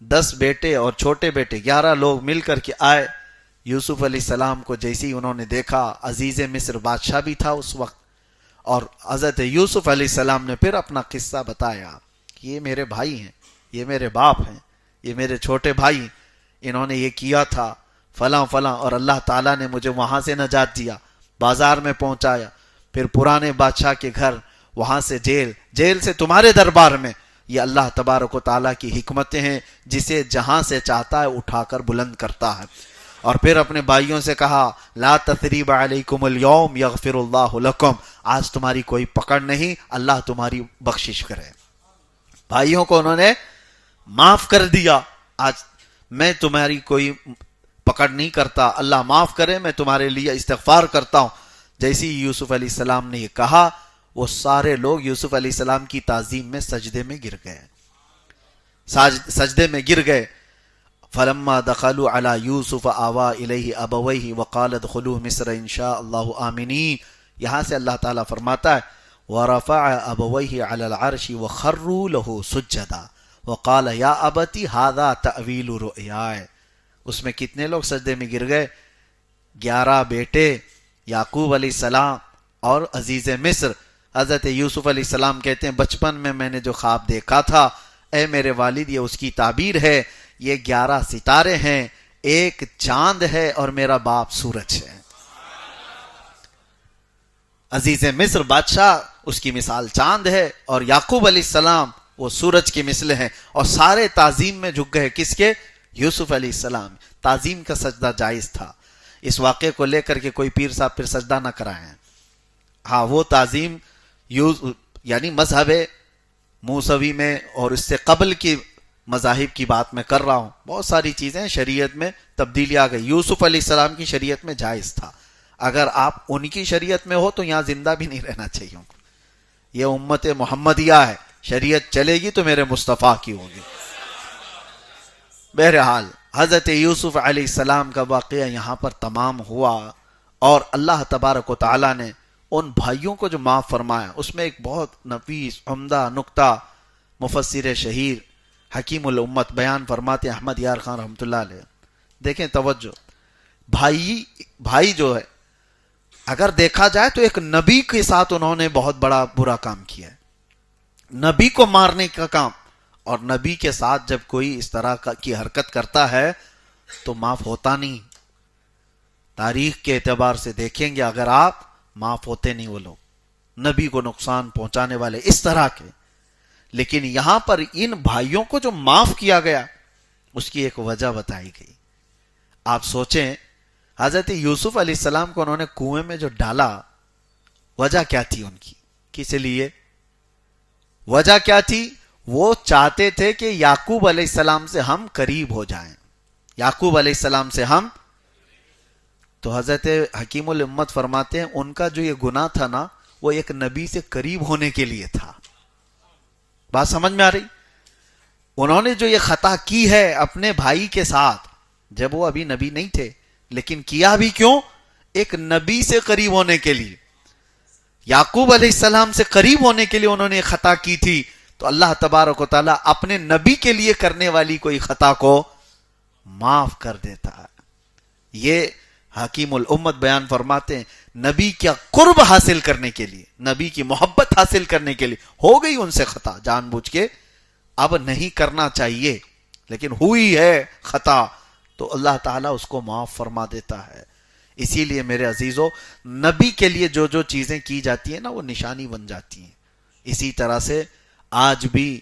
10 بیٹے اور چھوٹے بیٹے 11 لوگ مل کر کے آئے. یوسف علیہ السلام کو جیسے ہی انہوں نے دیکھا, عزیز مصر بادشاہ بھی تھا اس وقت, اور حضرت یوسف علیہ السلام نے پھر اپنا قصہ بتایا کہ یہ میرے بھائی ہیں, یہ میرے باپ ہیں, یہ میرے چھوٹے بھائی, انہوں نے یہ کیا تھا فلاں فلاں, اور اللہ تعالیٰ نے مجھے وہاں سے نجات دیا, بازار میں پہنچایا, پھر پرانے بادشاہ کے گھر, وہاں سے جیل, جیل سے تمہارے دربار میں. یہ اللہ تبارک و تعالیٰ کی حکمتیں ہیں, جسے جہاں سے چاہتا ہے اٹھا کر بلند کرتا ہے. اور پھر اپنے بھائیوں سے کہا لا تثریب علیکم اليوم یغفر اللہ لکم, آج تمہاری کوئی پکڑ نہیں, اللہ تمہاری بخشش کرے. بھائیوں کو انہوں نے معاف کر دیا, آج میں تمہاری کوئی پکڑ نہیں کرتا, اللہ معاف کرے, میں تمہارے لیے استغفار کرتا ہوں. جیسی یوسف علیہ السلام نے یہ کہا, وہ سارے لوگ یوسف علیہ السلام کی تعظیم میں سجدے میں گر گئے, سجدے میں گر گئے. فلما دخلوا على يوسف آوى إليه أبويه وقال ادخلوا مصر إن شاء الله آمنين. یہاں سے اللہ تعالیٰ فرماتا ہے ورفع أبويه على العرش وخروا له سجدا وقال يا أبت هذا تأويل رؤياي. اس میں کتنے لوگ سجدے میں گر گئے؟ 11 بیٹے یعقوب علیہ السلام اور عزیز مصر حضرت یوسف علیہ السلام کہتے ہیں بچپن میں نے جو خواب دیکھا تھا، اے میرے والد یہ اس کی تعبیر ہے، یہ 11 ستارے ہیں، ایک چاند ہے اور میرا باپ سورج ہے۔ عزیز مصر بادشاہ اس کی مثال چاند ہے اور یعقوب علیہ السلام وہ سورج کی مثل ہیں، اور سارے تعظیم میں جھک گئے کس کے؟ یوسف علیہ السلام۔ تعظیم کا سجدہ جائز تھا، اس واقعے کو لے کر کے کوئی پیر صاحب پھر سجدہ نہ کرائیں۔ ہاں وہ تعظیم یعنی مذہب موسوی میں اور اس سے قبل کی مذاہب کی بات میں کر رہا ہوں، بہت ساری چیزیں شریعت میں تبدیلی آ گئی۔ یوسف علیہ السلام کی شریعت میں جائز تھا، اگر آپ ان کی شریعت میں ہو تو یہاں زندہ بھی نہیں رہنا چاہیے۔ یہ امت محمدیہ ہے، شریعت چلے گی تو میرے مصطفیٰ کی ہوگی۔ بہرحال حضرت یوسف علیہ السلام کا واقعہ یہاں پر تمام ہوا، اور اللہ تبارک و تعالی نے ان بھائیوں کو جو معاف فرمایا، اس میں ایک بہت نفیس عمدہ نکتہ مفسر شہیر حکیم الامت بیان فرماتے احمد یار خان رحمۃ اللہ علیہ۔ دیکھیں توجہ، بھائی جو ہے اگر دیکھا جائے تو ایک نبی کے ساتھ انہوں نے بہت بڑا برا کام کیا ہے، نبی کو مارنے کا کام، اور نبی کے ساتھ جب کوئی اس طرح کی حرکت کرتا ہے تو معاف ہوتا نہیں۔ تاریخ کے اعتبار سے دیکھیں گے اگر آپ، معاف ہوتے نہیں وہ لوگ، نبی کو نقصان پہنچانے والے اس طرح کے۔ لیکن یہاں پر ان بھائیوں کو جو معاف کیا گیا اس کی ایک وجہ بتائی گئی۔ آپ سوچیں حضرت یوسف علیہ السلام کو انہوں نے کنویں میں جو ڈالا، وجہ کیا تھی ان کی؟ کس لیے وجہ کیا تھی؟ وہ چاہتے تھے کہ یعقوب علیہ السلام سے ہم قریب ہو جائیں، یعقوب علیہ السلام سے ہم۔ تو حضرت حکیم الامت فرماتے ہیں ان کا جو یہ گناہ تھا نا، وہ ایک نبی سے قریب ہونے کے لیے تھا۔ بات سمجھ میں آ رہی؟ انہوں نے جو یہ خطا کی ہے اپنے بھائی کے ساتھ جب وہ ابھی نبی نہیں تھے، لیکن کیا بھی کیوں؟ ایک نبی سے قریب ہونے کے لیے، یعقوب علیہ السلام سے قریب ہونے کے لیے انہوں نے خطا کی تھی۔ تو اللہ تبارک و تعالیٰ اپنے نبی کے لیے کرنے والی کوئی خطا کو معاف کر دیتا ہے۔ یہ حکیم الامت بیان فرماتے ہیں نبی کیا قرب حاصل کرنے کے لیے، نبی کی محبت حاصل کرنے کے لیے ہو گئی ان سے خطا جان بوجھ کے، اب نہیں کرنا چاہیے لیکن ہوئی ہے خطا، تو اللہ تعالیٰ اس کو معاف فرما دیتا ہے۔ اسی لیے میرے عزیزو، نبی کے لیے جو جو چیزیں کی جاتی ہیں نا وہ نشانی بن جاتی ہیں۔ اسی طرح سے آج بھی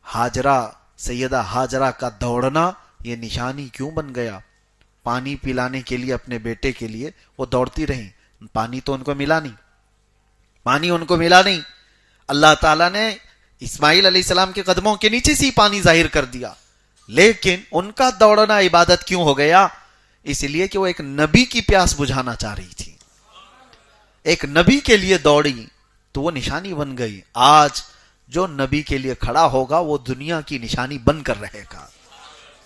ہاجرہ، سیدہ ہاجرہ کا دوڑنا یہ نشانی کیوں بن گیا؟ پانی پلانے کے لیے اپنے بیٹے کے لیے وہ دوڑتی رہیں، پانی تو ان کو ملا نہیں، اللہ تعالیٰ نے اسماعیل علیہ السلام کے قدموں کے نیچے سے پانی ظاہر کر دیا، لیکن ان کا دوڑنا عبادت کیوں ہو گیا؟ اس لیے کہ وہ ایک نبی کی پیاس بجھانا چاہ رہی تھی، ایک نبی کے لیے دوڑی تو وہ نشانی بن گئی۔ آج جو نبی کے لیے کھڑا ہوگا وہ دنیا کی نشانی بن کر رہے گا،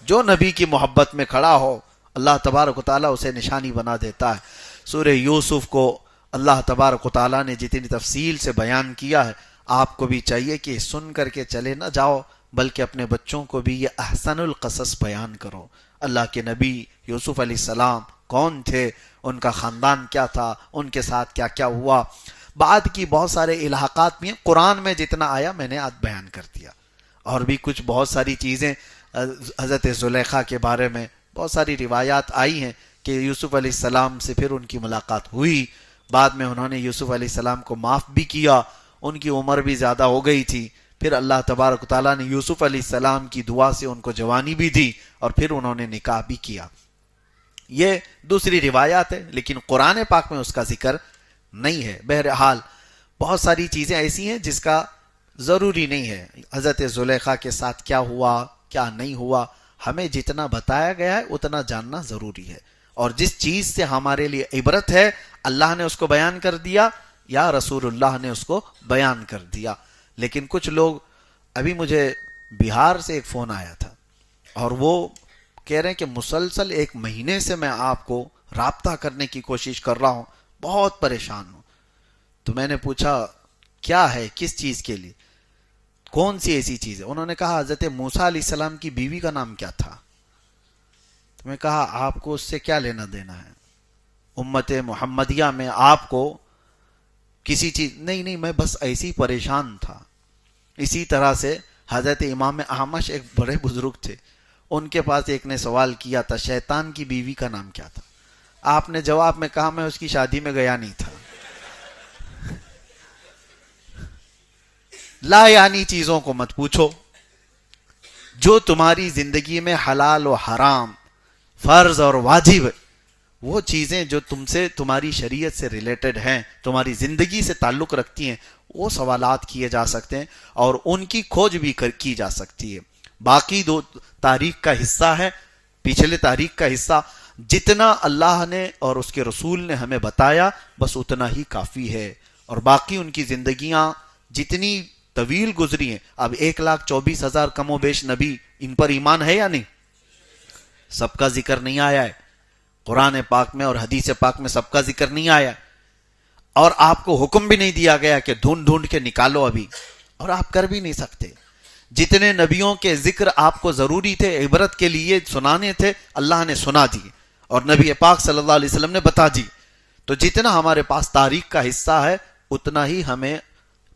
جو نبی کی محبت میں کھڑا ہو اللہ تبارک و تعالیٰ اسے نشانی بنا دیتا ہے۔ سورہ یوسف کو اللہ تبارک و تعالیٰ نے جتنی تفصیل سے بیان کیا ہے، آپ کو بھی چاہیے کہ سن کر کے چلے نہ جاؤ، بلکہ اپنے بچوں کو بھی یہ احسن القصص بیان کرو۔ اللہ کے نبی یوسف علیہ السلام کون تھے، ان کا خاندان کیا تھا، ان کے ساتھ کیا کیا ہوا، بعد کی بہت سارے الحاقات میں قرآن میں جتنا آیا میں نے آج بیان کر دیا، اور بھی کچھ بہت ساری چیزیں حضرت زلیخا کے بارے میں بہت ساری روایات آئی ہیں کہ یوسف علیہ السلام سے پھر ان کی ملاقات ہوئی، بعد میں انہوں نے یوسف علیہ السلام کو معاف بھی کیا، ان کی عمر بھی زیادہ ہو گئی تھی، پھر اللہ تبارک و تعالیٰ نے یوسف علیہ السلام کی دعا سے ان کو جوانی بھی دی اور پھر انہوں نے نکاح بھی کیا۔ یہ دوسری روایات ہے لیکن قرآن پاک میں اس کا ذکر نہیں ہے۔ بہرحال بہت ساری چیزیں ایسی ہیں جس کا ضروری نہیں ہے حضرت زلیخا کے ساتھ کیا ہوا کیا نہیں ہوا، ہمیں جتنا بتایا گیا ہے اتنا جاننا ضروری ہے، اور جس چیز سے ہمارے لیے عبرت ہے اللہ نے اس کو بیان کر دیا یا رسول اللہ نے اس کو بیان کر دیا۔ لیکن کچھ لوگ، ابھی مجھے بہار سے ایک فون آیا تھا اور وہ کہہ رہے ہیں کہ مسلسل 1 مہینے سے میں آپ کو رابطہ کرنے کی کوشش کر رہا ہوں، بہت پریشان ہوں۔ تو میں نے پوچھا کیا ہے، کس چیز کے لیے، کون سی ایسی چیز ہے؟ انہوں نے کہا حضرت موسیٰ علیہ السلام کی بیوی کا نام کیا تھا؟ تو میں کہا آپ کو اس سے کیا لینا دینا ہے؟ امت محمدیہ میں آپ کو کسی چیز نہیں، میں بس ایسی پریشان تھا. اسی طرح سے حضرت امام احمش ایک بڑے بزرگ تھے، ان کے پاس ایک نے سوال کیا تھا شیطان کی بیوی کا نام کیا تھا؟ آپ نے جواب میں کہا میں اس کی شادی میں گیا نہیں تھا. لا یعنی چیزوں کو مت پوچھو. جو تمہاری زندگی میں حلال و حرام، فرض اور واجب، وہ چیزیں جو تم سے تمہاری شریعت سے ریلیٹڈ ہیں، تمہاری زندگی سے تعلق رکھتی ہیں، وہ سوالات کیے جا سکتے ہیں اور ان کی کھوج بھی کی جا سکتی ہے. باقی دو تاریخ کا حصہ ہے، پچھلے تاریخ کا حصہ جتنا اللہ نے اور اس کے رسول نے ہمیں بتایا بس اتنا ہی کافی ہے. اور باقی ان کی زندگیاں جتنی طویل گزری ہیں. اب 1,24,000 کم و بیش نبی، ان پر ایمان ہے یا نہیں؟ سب کا ذکر نہیں آیا ہے قرآن پاک میں اور حدیث پاک میں، سب کا ذکر نہیں آیا. اور آپ کو حکم بھی نہیں دیا گیا کہ ڈھونڈ ڈھونڈ کے نکالو ابھی، اور آپ کر بھی نہیں سکتے. جتنے نبیوں کے ذکر آپ کو ضروری تھے، عبرت کے لیے سنانے تھے، اللہ نے سنا دی اور نبی پاک صلی اللہ علیہ وسلم نے بتا دی. تو جتنا ہمارے پاس تاریخ کا حصہ ہے اتنا ہی ہمیں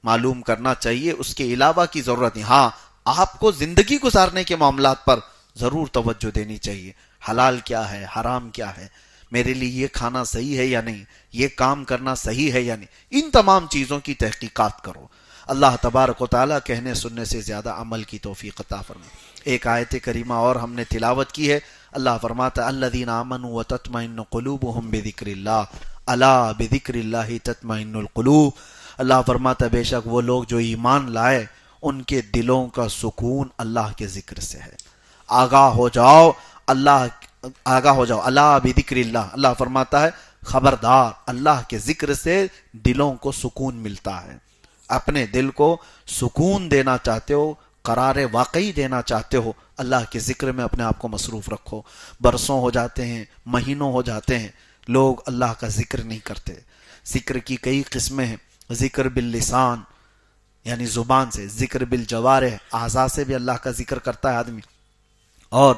معلوم کرنا چاہیے، اس کے علاوہ کی ضرورت نہیں. ہاں، آپ کو زندگی گزارنے کے معاملات پر ضرور توجہ دینی چاہیے. حلال کیا ہے، حرام کیا ہے، میرے لیے یہ کھانا صحیح ہے یا نہیں، یہ کام کرنا صحیح ہے یا نہیں، ان تمام چیزوں کی تحقیقات کرو. اللہ تبارک و تعالیٰ کہنے سننے سے زیادہ عمل کی توفیق عطا فرمائے. ایک آیت کریمہ اور ہم نے تلاوت کی ہے. اللہ فرماتا ہے الذین آمنوا وتطمئن قلوبهم بذکر اللہ الا بذکر اللہ تطمئن القلوب. اللہ فرماتا ہے بے شک وہ لوگ جو ایمان لائے ان کے دلوں کا سکون اللہ کے ذکر سے ہے. آگاہ ہو جاؤ، آگاہ ہو جاؤ. اللہ بذکر اللہ، اللہ فرماتا ہے خبردار، اللہ کے ذکر سے دلوں کو سکون ملتا ہے. اپنے دل کو سکون دینا چاہتے ہو، قرار واقعی دینا چاہتے ہو، اللہ کے ذکر میں اپنے آپ کو مصروف رکھو. برسوں ہو جاتے ہیں، مہینوں ہو جاتے ہیں، لوگ اللہ کا ذکر نہیں کرتے. ذکر کی کئی قسمیں ہیں. ذکر باللسان یعنی زبان سے، ذکر بالجوارح اعضاء سے بھی اللہ کا ذکر کرتا ہے آدمی، اور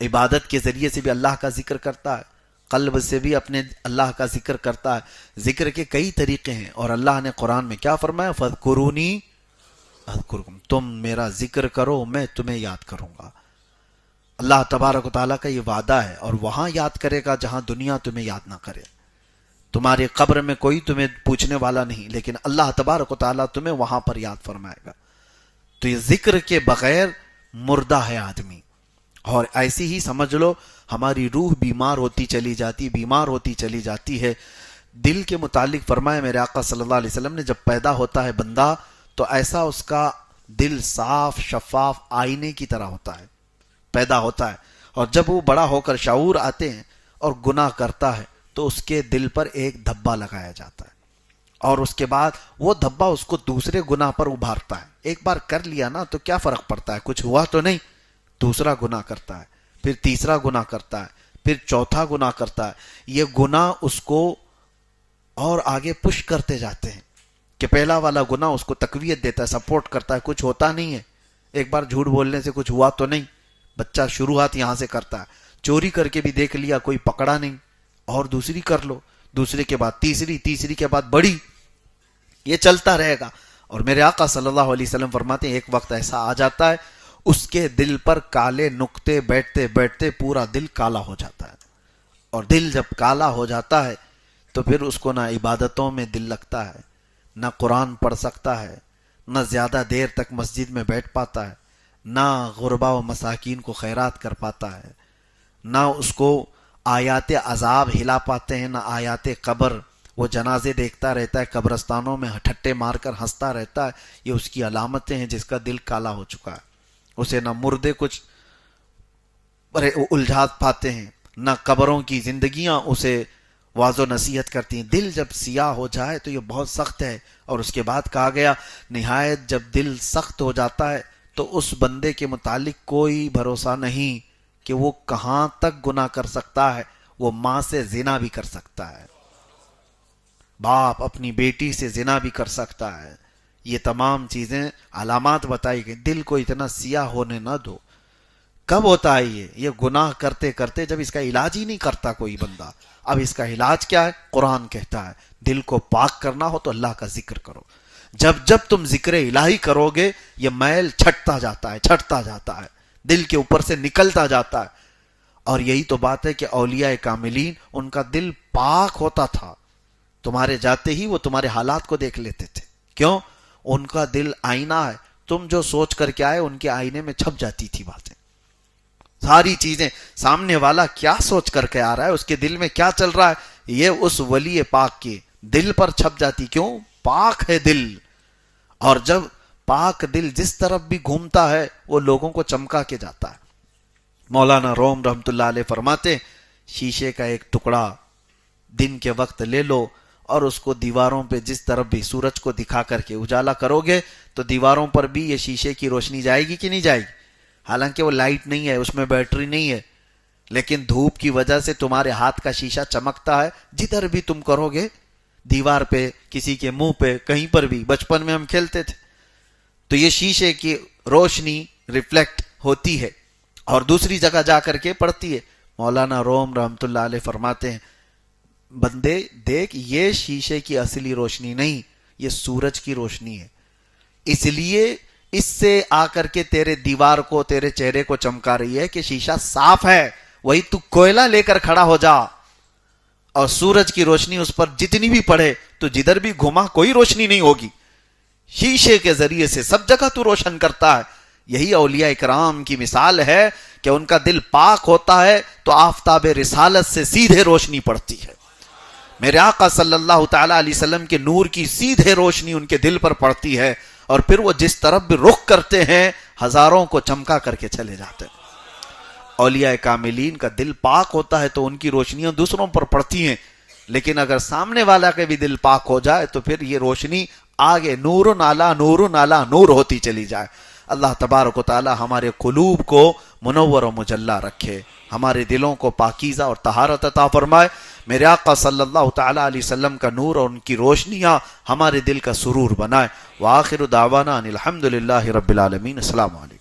عبادت کے ذریعے سے بھی اللہ کا ذکر کرتا ہے، قلب سے بھی اپنے اللہ کا ذکر کرتا ہے. ذکر کے کئی طریقے ہیں اور اللہ نے قرآن میں کیا فرمایا؟ فَاذْكُرُونِي اذکرکم، تم میرا ذکر کرو میں تمہیں یاد کروں گا. اللہ تبارک و تعالیٰ کا یہ وعدہ ہے، اور وہاں یاد کرے گا جہاں دنیا تمہیں یاد نہ کرے. تمہاری قبر میں کوئی تمہیں پوچھنے والا نہیں، لیکن اللہ تبارک و تعالیٰ تمہیں وہاں پر یاد فرمائے گا. تو یہ ذکر کے بغیر مردہ ہے آدمی. اور ایسی ہی سمجھ لو ہماری روح بیمار ہوتی چلی جاتی ہے. دل کے متعلق فرمایا میرے آقا صلی اللہ علیہ وسلم نے، جب پیدا ہوتا ہے بندہ تو ایسا اس کا دل صاف شفاف آئینے کی طرح ہوتا ہے، پیدا ہوتا ہے. اور جب وہ بڑا ہو کر شعور آتے ہیں اور گناہ کرتا ہے تو اس کے دل پر ایک دھبا لگایا جاتا ہے، اور اس کے بعد وہ دھبا اس کو دوسرے گناہ پر ابھارتا ہے. ایک بار کر لیا نا تو کیا فرق پڑتا ہے، کچھ ہوا تو نہیں. دوسرا گناہ کرتا ہے، پھر تیسرا گناہ کرتا ہے، پھر چوتھا گناہ کرتا ہے. یہ گناہ اس کو اور آگے پش کرتے جاتے ہیں کہ پہلا والا گناہ اس کو تقویت دیتا ہے، سپورٹ کرتا ہے. کچھ ہوتا نہیں ہے، ایک بار جھوٹ بولنے سے کچھ ہوا تو نہیں، بچہ شروعات یہاں سے کرتا ہے. چوری کر کے بھی دیکھ لیا، کوئی پکڑا نہیں، اور دوسری کر لو، دوسری کے بعد تیسری، تیسری کے بعد بڑی، یہ چلتا رہے گا. اور میرے آقا صلی اللہ علیہ وسلم فرماتے ہیں ایک وقت ایسا آ جاتا ہے اس کے دل پر کالے نقطے بیٹھتے بیٹھتے پورا دل کالا ہو جاتا ہے. اور دل جب کالا ہو جاتا ہے تو پھر اس کو نہ عبادتوں میں دل لگتا ہے، نہ قرآن پڑھ سکتا ہے، نہ زیادہ دیر تک مسجد میں بیٹھ پاتا ہے، نہ غربا و مساکین کو خیرات کر پاتا ہے، نہ اس کو آیات عذاب ہلا پاتے ہیں، نہ آیات قبر. وہ جنازے دیکھتا رہتا ہے، قبرستانوں میں ٹھٹے مار کر ہنستا رہتا ہے. یہ اس کی علامتیں ہیں جس کا دل کالا ہو چکا ہے. اسے نہ مردے کچھ الجھا پاتے ہیں، نہ قبروں کی زندگیاں اسے واض و نصیحت کرتی ہیں. دل جب سیاہ ہو جائے تو یہ بہت سخت ہے. اور اس کے بعد کہا گیا نہایت جب دل سخت ہو جاتا ہے تو اس بندے کے متعلق کوئی بھروسہ نہیں کہ وہ کہاں تک گناہ کر سکتا ہے. وہ ماں سے زنا بھی کر سکتا ہے، باپ اپنی بیٹی سے زنا بھی کر سکتا ہے. یہ تمام چیزیں علامات بتائی گئی. دل کو اتنا سیاہ ہونے نہ دو. کب ہوتا ہے یہ گناہ کرتے کرتے، جب اس کا علاج ہی نہیں کرتا کوئی بندہ. اب اس کا علاج کیا ہے؟ قرآن کہتا ہے دل کو پاک کرنا ہو تو اللہ کا ذکر کرو. جب تم ذکر الہی کرو گے یہ میل چھٹتا جاتا ہے دل کے اوپر سے نکلتا جاتا ہے. اور یہی تو بات ہے کہ اولیاء کاملین ان کا دل پاک ہوتا تھا، تمہارے جاتے ہی وہ تمہارے حالات کو دیکھ لیتے تھے. کیوں؟ ان کا دل آئینہ ہے، تم جو سوچ کر کے آئے ان کے آئینے میں چھپ جاتی تھی باتیں، ساری چیزیں. سامنے والا کیا سوچ کر کے آ رہا ہے، اس کے دل میں کیا چل رہا ہے، یہ اس ولی پاک کے دل پر چھپ جاتی. کیوں؟ پاک ہے دل. اور جب پاک دل جس طرف بھی گھومتا ہے وہ لوگوں کو چمکا کے جاتا ہے. مولانا روم رحمت اللہ علیہ فرماتے شیشے کا ایک ٹکڑا دن کے وقت لے لو اور اس کو دیواروں پہ جس طرف بھی سورج کو دکھا کر کے اجالا کرو گے تو دیواروں پر بھی یہ شیشے کی روشنی جائے گی کہ نہیں جائے گی؟ حالانکہ وہ لائٹ نہیں ہے، اس میں بیٹری نہیں ہے، لیکن دھوپ کی وجہ سے تمہارے ہاتھ کا شیشہ چمکتا ہے. جدھر بھی تم کرو گے، دیوار پہ، کسی کے منہ پہ، کہیں پر بھی. بچپن میں ہم کھیلتے تھے تو یہ شیشے کی روشنی ریفلیکٹ ہوتی ہے اور دوسری جگہ جا کر کے پڑتی ہے. مولانا روم رحمت اللہ علیہ فرماتے ہیں بندے دیکھ، یہ شیشے کی اصلی روشنی نہیں، یہ سورج کی روشنی ہے. اس لیے اس سے آ کر کے تیرے دیوار کو، تیرے چہرے کو چمکا رہی ہے کہ شیشہ صاف ہے. وہی تو کوئلہ لے کر کھڑا ہو جا اور سورج کی روشنی اس پر جتنی بھی پڑے تو جدھر بھی گھما کوئی روشنی نہیں ہوگی. شیشے کے ذریعے سے سب جگہ تو روشن کرتا ہے. یہی اولیاء اکرام کی مثال ہے کہ ان کا دل پاک ہوتا ہے تو آفتاب رسالت سے سیدھے روشنی پڑتی ہے. میرے آقا صلی اللہ تعالی علیہ وسلم کے نور کی سیدھے روشنی ان کے دل پر پڑتی ہے اور پھر وہ جس طرف بھی رخ کرتے ہیں ہزاروں کو چمکا کر کے چلے جاتے ہیں. اولیاء کاملین کا دل پاک ہوتا ہے تو ان کی روشنیاں دوسروں پر پڑتی ہیں، لیکن اگر سامنے والا کے بھی دل پاک ہو جائے تو پھر یہ روشنی آگے نور نالا نور ہوتی چلی جائے. اللہ تبارک و تعالی ہمارے قلوب کو منور و مجلہ رکھے، ہمارے دلوں کو پاکیزہ اور طہارت عطا فرمائے. میرے آقا صلی اللہ تعالی علیہ وسلم کا نور اور ان کی روشنیاں ہمارے دل کا سرور بنائے. وآخر دعوانا ان الحمدللہ رب العالمین. السلام علیکم.